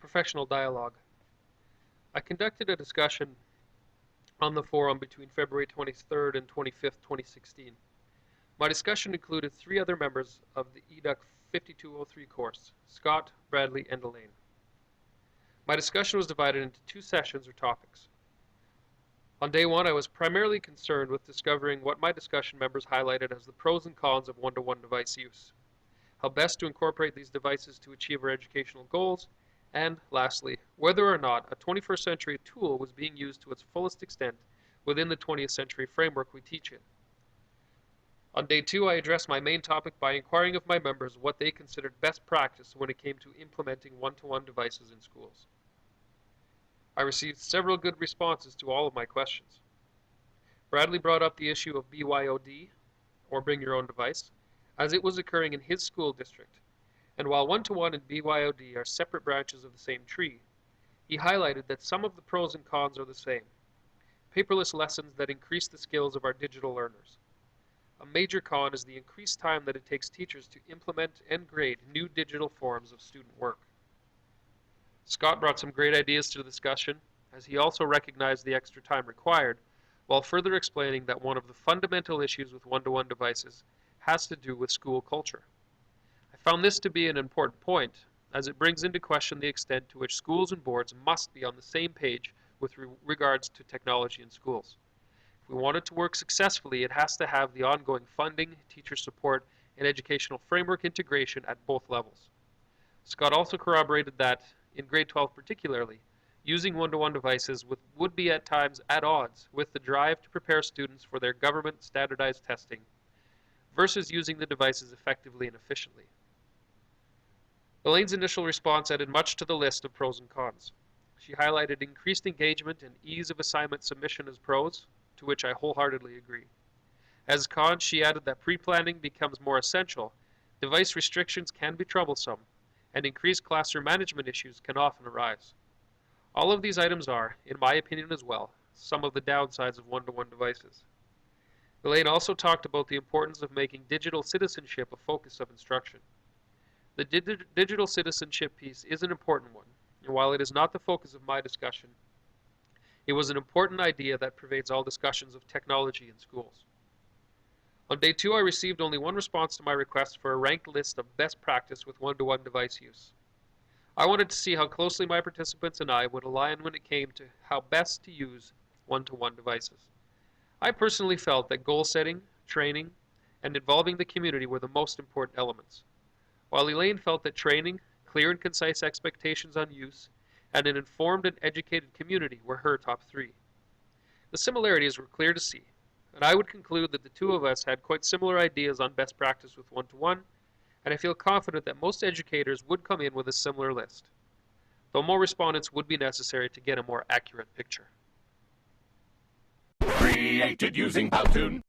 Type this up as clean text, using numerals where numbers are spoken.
Professional dialogue. I conducted a discussion on the forum between February 23rd and 25th, 2016. My discussion included 3 other members of the EDUC 5203 course, Scott, Bradley, and Elaine. My discussion was divided into 2 sessions or topics. On day 1, I was primarily concerned with discovering what my discussion members highlighted as the pros and cons of one-to-one device use, how best to incorporate these devices to achieve our educational goals, and, lastly, whether or not a 21st century tool was being used to its fullest extent within the 20th century framework we teach in. On day 2, I addressed my main topic by inquiring of my members what they considered best practice when it came to implementing one-to-one devices in schools. I received several good responses to all of my questions. Bradley brought up the issue of BYOD, or bring your own device, as it was occurring in his school district, and while one-to-one and BYOD are separate branches of the same tree, he highlighted that some of the pros and cons are the same. Paperless lessons that increase the skills of our digital learners. A major con is the increased time that it takes teachers to implement and grade new digital forms of student work. Scott brought some great ideas to the discussion, as he also recognized the extra time required, while further explaining that one of the fundamental issues with one-to-one devices has to do with school culture. I found this to be an important point, as it brings into question the extent to which schools and boards must be on the same page with regards to technology in schools. If we want it to work successfully, it has to have the ongoing funding, teacher support, and educational framework integration at both levels. Scott also corroborated that, in grade 12 particularly, using one-to-one devices would be at times at odds with the drive to prepare students for their government standardized testing versus using the devices effectively and efficiently. Elaine's initial response added much to the list of pros and cons. She highlighted increased engagement and ease of assignment submission as pros, to which I wholeheartedly agree. As cons, she added that pre-planning becomes more essential, device restrictions can be troublesome, and increased classroom management issues can often arise. All of these items are, in my opinion as well, some of the downsides of one-to-one devices. Elaine also talked about the importance of making digital citizenship a focus of instruction. The digital citizenship piece is an important one, and while it is not the focus of my discussion, it was an important idea that pervades all discussions of technology in schools. On day 2, I received only one response to my request for a ranked list of best practice with one-to-one device use. I wanted to see how closely my participants and I would align when it came to how best to use one-to-one devices. I personally felt that goal setting, training, and involving the community were the most important elements, while Elaine felt that training, clear and concise expectations on use, and an informed and educated community were her top 3. The similarities were clear to see, and I would conclude that the 2 of us had quite similar ideas on best practice with one-to-one, and I feel confident that most educators would come in with a similar list, though more respondents would be necessary to get a more accurate picture. Created using Powtoon.